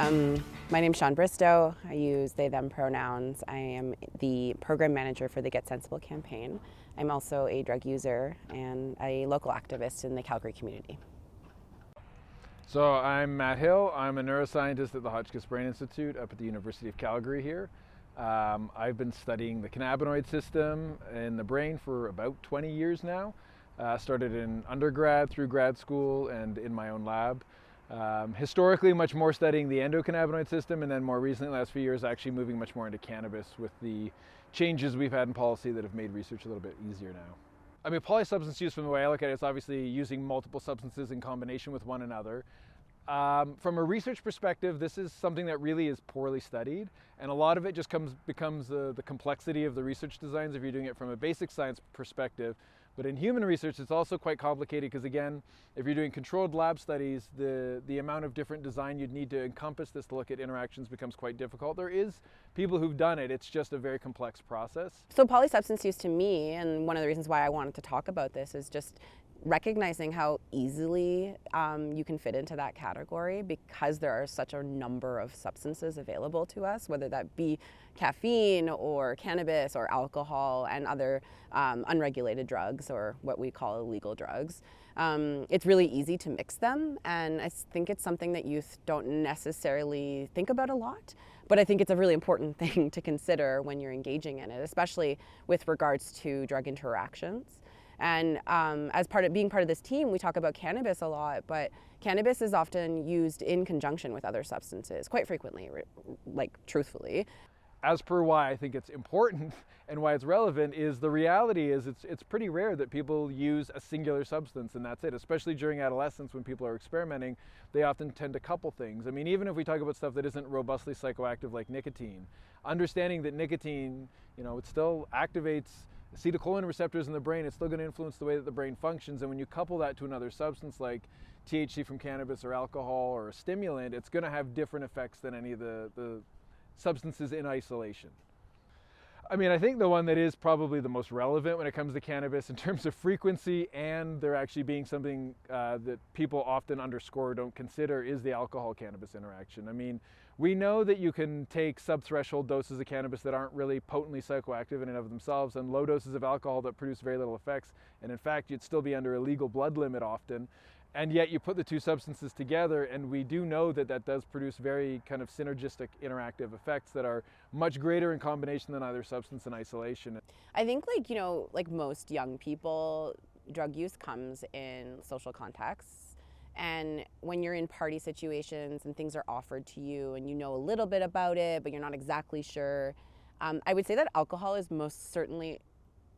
My name's Sean Bristow. I use they, them pronouns. I am the program manager for the Get Sensible campaign. I'm also a drug user and a local activist in the Calgary community. So I'm Matt Hill. I'm a neuroscientist at the Hotchkiss Brain Institute up at the University of Calgary here. I've been studying the cannabinoid system in the brain for about 20 years now. Started in undergrad, through grad school, and in my own lab. Historically, much more studying the endocannabinoid system, and then more recently, the last few years, actually moving much more into cannabis with the changes we've had in policy that have made research a little bit easier now. I mean, polysubstance use, from the way I look at it, is obviously using multiple substances in combination with one another. From a research perspective, this is something that really is poorly studied, and a lot of it just becomes the complexity of the research designs if you're doing it from a basic science perspective. But in human research, it's also quite complicated because, again, if you're doing controlled lab studies, the amount of different design you'd need to encompass this to look at interactions becomes quite difficult. There is people who've done it. It's just a very complex process. So polysubstance use to me, and one of the reasons why I wanted to talk about this, is just recognizing how easily you can fit into that category because there are such a number of substances available to us, whether that be caffeine or cannabis or alcohol and other unregulated drugs, or what we call illegal drugs. It's really easy to mix them, and I think it's something that youth don't necessarily think about a lot, but I think it's a really important thing to consider when you're engaging in it, especially with regards to drug interactions. And as being part of this team, we talk about cannabis a lot, but cannabis is often used in conjunction with other substances, quite frequently, like truthfully. As per why I think it's important and why it's relevant is the reality is it's pretty rare that people use a singular substance and that's it, especially during adolescence when people are experimenting. They often tend to couple things. I mean, even if we talk about stuff that isn't robustly psychoactive like nicotine, understanding that nicotine, it still activates acetylcholine receptors in the brain, it's still going to influence the way that the brain functions, and when you couple that to another substance like THC from cannabis or alcohol or a stimulant, it's going to have different effects than any of the substances in isolation. I mean, I think the one that is probably the most relevant when it comes to cannabis in terms of frequency and there actually being something that people often underscore or don't consider is the alcohol-cannabis interaction. I mean, we know that you can take sub-threshold doses of cannabis that aren't really potently psychoactive in and of themselves, and low doses of alcohol that produce very little effects, and in fact, you'd still be under a legal blood limit often. And yet you put the two substances together, and we do know that that does produce very kind of synergistic interactive effects that are much greater in combination than either substance in isolation. I think like most young people, drug use comes in social contexts. And when you're in party situations and things are offered to you and you know a little bit about it, but you're not exactly sure, I would say that alcohol is most certainly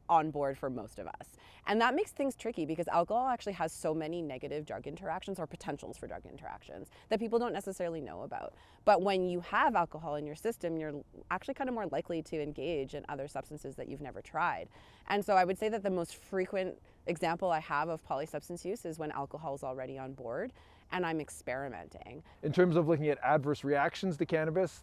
on board for most of us. And that makes things tricky because alcohol actually has so many negative drug interactions or potentials for drug interactions that people don't necessarily know about. But when you have alcohol in your system, you're actually kind of more likely to engage in other substances that you've never tried. And so I would say that the most frequent example I have of polysubstance use is when alcohol is already on board and I'm experimenting. In terms of looking at adverse reactions to cannabis,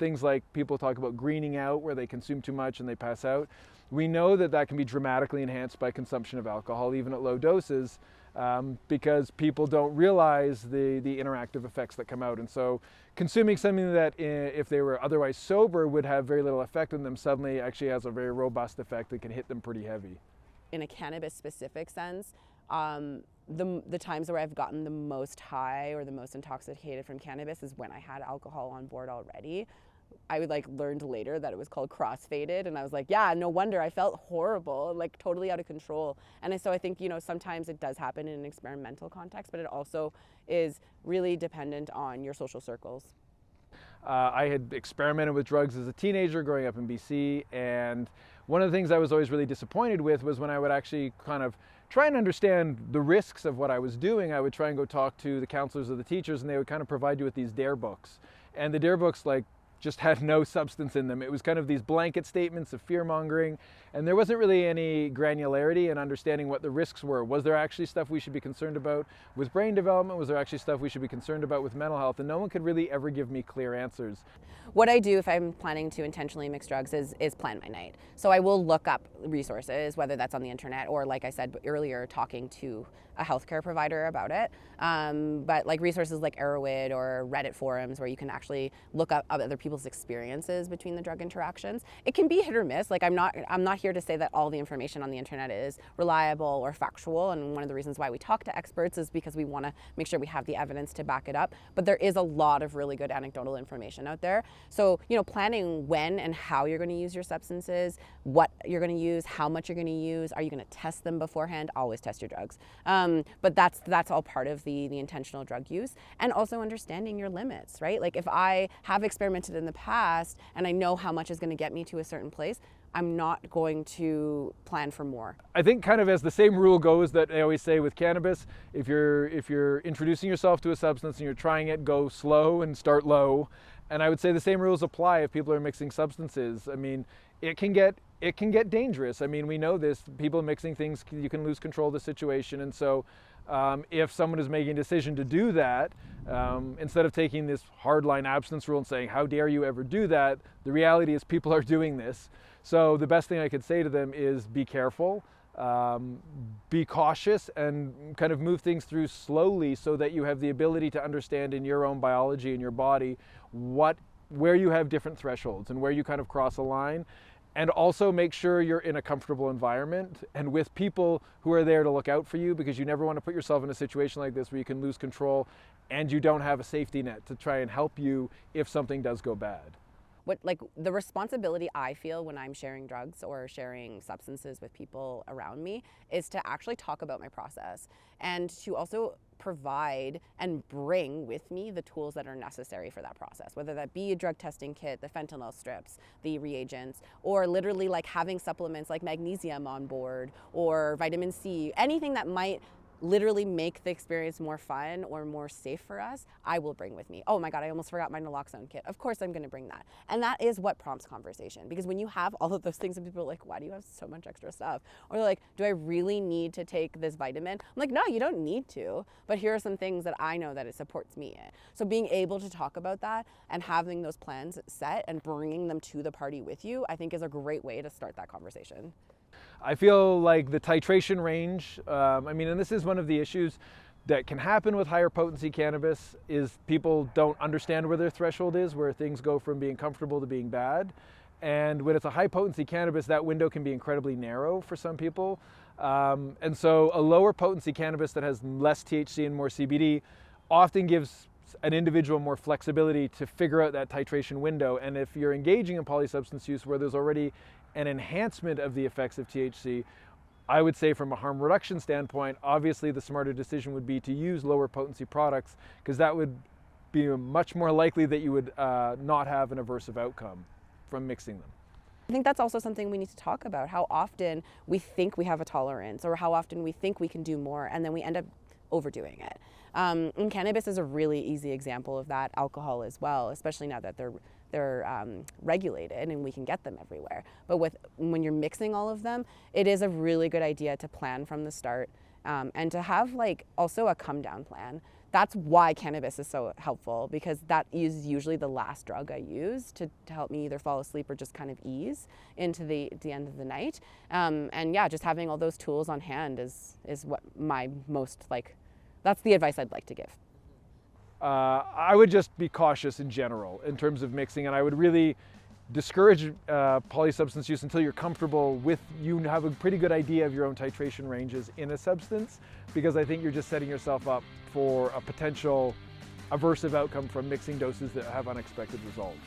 things like people talk about greening out where they consume too much and they pass out. We know that that can be dramatically enhanced by consumption of alcohol, even at low doses, because people don't realize the interactive effects that come out. And so consuming something that if they were otherwise sober would have very little effect on them suddenly actually has a very robust effect that can hit them pretty heavy. In a cannabis specific sense, the times where I've gotten the most high or the most intoxicated from cannabis is when I had alcohol on board already. I learned later that it was called crossfaded, and I was like, yeah, no wonder I felt horrible, like totally out of control. And so I think, sometimes it does happen in an experimental context, but it also is really dependent on your social circles. I had experimented with drugs as a teenager growing up in BC, and one of the things I was always really disappointed with was when I would actually kind of try and understand the risks of what I was doing, I would try and go talk to the counselors or the teachers, and they would kind of provide you with these DARE books. And the DARE books just had no substance in them. It was kind of these blanket statements of fear-mongering, and there wasn't really any granularity in understanding what the risks were. Was there actually stuff we should be concerned about with brain development? Was there actually stuff we should be concerned about with mental health? And no one could really ever give me clear answers. What I do if I'm planning to intentionally mix drugs is plan my night. So I will look up resources, whether that's on the internet or, like I said earlier, talking to a healthcare provider about it. But like resources like Arrowhead or Reddit forums where you can actually look up other people's experiences between the drug interactions. It can be hit or miss. Like I'm not here to say that all the information on the internet is reliable or factual. And one of the reasons why we talk to experts is because we want to make sure we have the evidence to back it up. But there is a lot of really good anecdotal information out there. So, planning when and how you're going to use your substances, what you're going to use, how much you're going to use, are you going to test them beforehand? Always test your drugs. But that's all part of the intentional drug use, and also understanding your limits, right? Like if I have experimented in the past and I know how much is going to get me to a certain place, I'm not going to plan for more. I think kind of as the same rule goes that they always say with cannabis, if you're introducing yourself to a substance and you're trying it, go slow and start low. And I would say the same rules apply if people are mixing substances. I mean, it can get dangerous. I mean, we know this. People mixing things, you can lose control of the situation. And so if someone is making a decision to do that, instead of taking this hardline abstinence rule and saying, how dare you ever do that, the reality is people are doing this. So the best thing I could say to them is be careful, be cautious, and kind of move things through slowly so that you have the ability to understand in your own biology and your body where you have different thresholds and where you kind of cross a line. And also make sure you're in a comfortable environment and with people who are there to look out for you, because you never want to put yourself in a situation like this where you can lose control and you don't have a safety net to try and help you if something does go bad. Like the responsibility I feel when I'm sharing drugs or sharing substances with people around me is to actually talk about my process and to also provide and bring with me the tools that are necessary for that process, whether that be a drug testing kit, the fentanyl strips, the reagents, or literally like having supplements like magnesium on board or vitamin C, anything that might literally make the experience more fun or more safe for us, I will bring with me. Oh my God, I almost forgot my naloxone kit. Of course I'm gonna bring that. And that is what prompts conversation, because when you have all of those things and people are like, why do you have so much extra stuff? Or they're like, do I really need to take this vitamin? I'm like, no, you don't need to, but here are some things that I know that it supports me in. So being able to talk about that and having those plans set and bringing them to the party with you, I think is a great way to start that conversation. I feel like the titration range, and this is one of the issues that can happen with higher potency cannabis, is people don't understand where their threshold is, where things go from being comfortable to being bad. And when it's a high potency cannabis, that window can be incredibly narrow for some people. And so a lower potency cannabis that has less THC and more CBD often gives an individual more flexibility to figure out that titration window. And if you're engaging in polysubstance use where there's already an enhancement of the effects of THC, I would say from a harm reduction standpoint, obviously the smarter decision would be to use lower potency products, because that would be much more likely that you would not have an aversive outcome from mixing them. I think that's also something we need to talk about, how often we think we have a tolerance or how often we think we can do more and then we end up overdoing it. And cannabis is a really easy example of that, alcohol as well, especially now that they're regulated and we can get them everywhere. But when you're mixing all of them, it is a really good idea to plan from the start and to have also a come down plan. That's why cannabis is so helpful, because that is usually the last drug I use to help me either fall asleep or just kind of ease into the end of the night. And yeah, just having all those tools on hand is what my most that's the advice I'd like to give. I would just be cautious in general in terms of mixing, and I would really discourage polysubstance use until you're comfortable with, you have a pretty good idea of your own titration ranges in a substance, because I think you're just setting yourself up for a potential aversive outcome from mixing doses that have unexpected results.